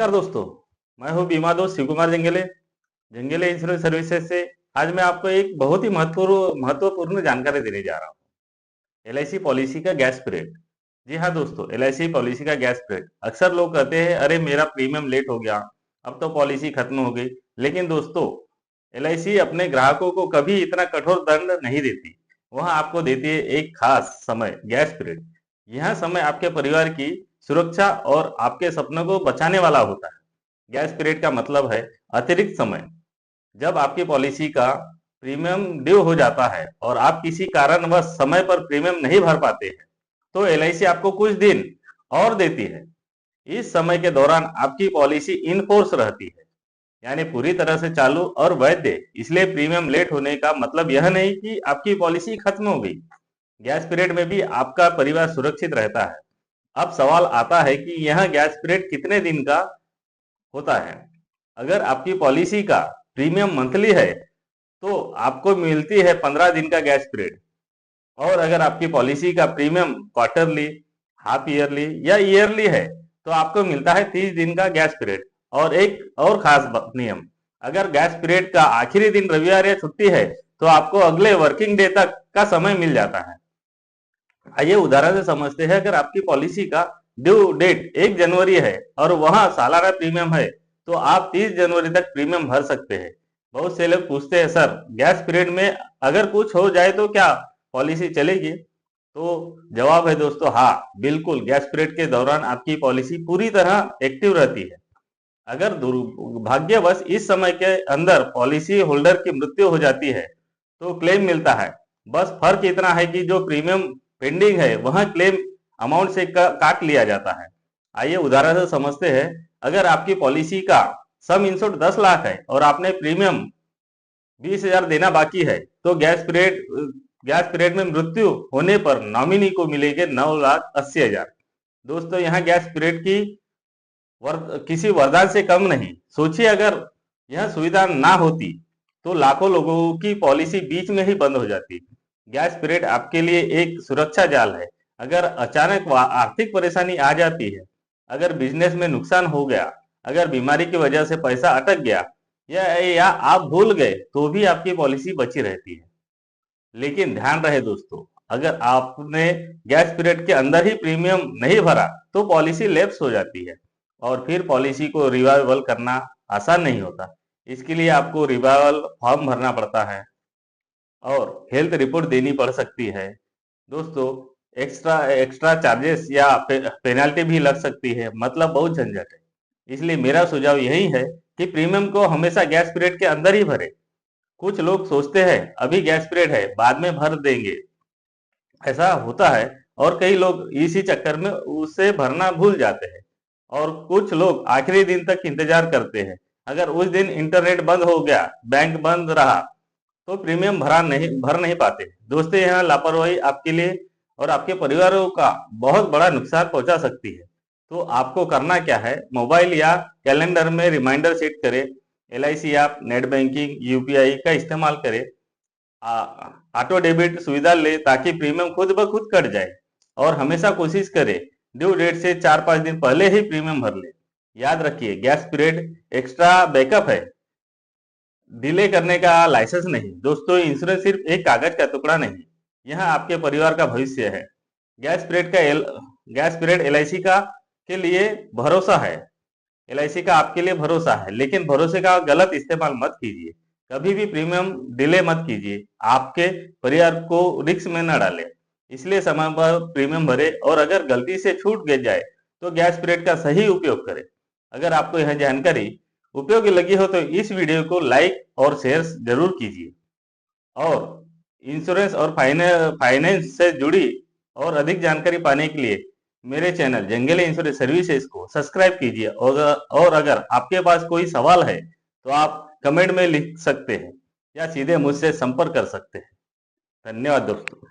नमस्कार दोस्तों, मैं हूँ बीमा दोस्त शिव कुमार जंगेले, जंगेले इंश्योरेंस सर्विसेज से। आज मैं आपको एक बहुत ही महत्वपूर्ण जानकारी देने जा रहा हूँ। एलआईसी पॉलिसी का गैस पीरियड। जी हाँ दोस्तों, एलआईसी पॉलिसी का गैस पीरियड। अक्सर लोग कहते हैं अरे मेरा प्रीमियम लेट हो गया, अब तो पॉलिसी खत्म हो गई। लेकिन दोस्तों, एलआईसी अपने ग्राहकों को कभी इतना कठोर दंड नहीं देती। वह आपको देती है एक खास समय, गैस पीरियड। यह समय आपके परिवार की सुरक्षा और आपके सपनों को बचाने वाला होता है। गैस पीरियड का मतलब है अतिरिक्त समय। जब आपकी पॉलिसी का प्रीमियम ड्यू हो जाता है और आप किसी कारणवश समय पर प्रीमियम नहीं भर पाते हैं, तो एलआईसी आपको कुछ दिन और देती है। इस समय के दौरान आपकी पॉलिसी इन फोर्स रहती है, यानी पूरी तरह से चालू और वैध है। इसलिए प्रीमियम लेट होने का मतलब यह नहीं कि आपकी पॉलिसी खत्म हो गई। गैस पीरियड में भी आपका परिवार सुरक्षित रहता है। अब सवाल आता है कि यह गैस पीरियड कितने दिन का होता है। अगर आपकी पॉलिसी का प्रीमियम मंथली है तो आपको मिलती है 15 दिन का गैस पीरियड। और अगर आपकी पॉलिसी का प्रीमियम क्वार्टरली, हाफ ईयरली या ईयरली है तो आपको मिलता है 30 दिन का गैस पीरियड। और एक और खास नियम, अगर गैस पीरियड का आखिरी दिन रविवार या छुट्टी है तो आपको अगले वर्किंग डे तक का समय मिल जाता है। आइए उदाहरण से समझते हैं। अगर आपकी पॉलिसी का ड्यू डेट 1 जनवरी है और वहां सालाना प्रीमियम है तो आप 30 जनवरी तक प्रीमियम भर सकते हैं। बहुत से लोग पूछते हैं सर, गैस पीरियड में अगर कुछ हो जाए तो क्या पॉलिसी चलेगी? तो जवाब है दोस्तों, हाँ बिल्कुल, गैस पीरियड के दौरान आपकी पॉलिसी पूरी तरह एक्टिव रहती है। अगर दुर्भाग्यवश इस समय के अंदर पॉलिसी होल्डर की मृत्यु हो जाती है तो क्लेम मिलता है। बस फर्क इतना है कि जो प्रीमियम पेंडिंग है वह क्लेम अमाउंट से काट लिया जाता है। आइए उदाहरण से समझते हैं। अगर आपकी पॉलिसी का सम इंश्योर्ड 10 लाख है और आपने प्रीमियम 20,000 देना बाकी है तो गैस पीरियड में मृत्यु होने पर नॉमिनी को मिलेंगे 9,80,000। दोस्तों, यहाँ गैस पीरियड की किसी वरदान से कम नहीं। सोचिए, अगर यह सुविधा ना होती तो लाखों लोगों की पॉलिसी बीच में ही बंद हो जाती। गैस पीरियड आपके लिए एक सुरक्षा जाल है। अगर अचानक आर्थिक परेशानी आ जाती है, अगर बिजनेस में नुकसान हो गया, अगर बीमारी की वजह से पैसा अटक गया या आप भूल गए तो भी आपकी पॉलिसी बची रहती है। लेकिन ध्यान रहे दोस्तों, अगर आपने गैस पीरियड के अंदर ही प्रीमियम नहीं भरा तो पॉलिसी लैप्स हो जाती है और फिर पॉलिसी को रिवाइवल करना आसान नहीं होता। इसके लिए आपको रिवाइवल फॉर्म भरना पड़ता है और हेल्थ रिपोर्ट देनी पड़ सकती है। दोस्तों, एक्स्ट्रा एक्स्ट्रा चार्जेस या पेनल्टी भी लग सकती है, मतलब बहुत झंझट है। इसलिए मेरा सुझाव यही है कि प्रीमियम को हमेशा गैस पीरियड के अंदर ही भरे। कुछ लोग सोचते हैं अभी गैस पीरियड है, बाद में भर देंगे, ऐसा होता है। और कई लोग इसी चक्कर में उसे भरना भूल जाते हैं और कुछ लोग आखिरी दिन तक इंतजार करते हैं। अगर उस दिन इंटरनेट बंद हो गया, बैंक बंद रहा तो प्रीमियम भर नहीं पाते। दोस्तों, यहाँ लापरवाही आपके लिए और आपके परिवारों का बहुत बड़ा नुकसान पहुंचा सकती है। तो आपको करना क्या है, मोबाइल या कैलेंडर में रिमाइंडर सेट करें, LIC app, net banking, UPI का इस्तेमाल करें, ऑटो डेबिट सुविधा ले ताकि प्रीमियम खुद ब खुद कट जाए। और हमेशा कोशिश करें ड्यू डेट से 4-5 दिन पहले ही प्रीमियम भर ले। याद रखिए, गैस पीरियड एक्स्ट्रा बैकअप है, डिले करने का लाइसेंस नहीं। दोस्तों, इंश्योरेंस सिर्फ एक कागज का टुकड़ा नहीं, यह आपके परिवार का भविष्य है। गैस पीरियड एलआईसी का के लिए भरोसा है, एलआईसी का आपके लिए भरोसा है। लेकिन भरोसे का गलत इस्तेमाल मत कीजिए। कभी भी प्रीमियम डिले मत कीजिए, आपके परिवार को रिस्क में न डालें। इसलिए समय पर प्रीमियम भरे और अगर गलती से छूट जाए तो गैस पीरियड का सही उपयोग करें। अगर आपको यह जानकारी उपयोगी लगी हो तो इस वीडियो को लाइक और शेयर जरूर कीजिए। और इंश्योरेंस और फाइनेंस से जुड़ी और अधिक जानकारी पाने के लिए मेरे चैनल जंगेले इंश्योरेंस सर्विसेज को सब्सक्राइब कीजिए। और अगर आपके पास कोई सवाल है तो आप कमेंट में लिख सकते हैं या सीधे मुझसे संपर्क कर सकते हैं। धन्यवाद दोस्तों।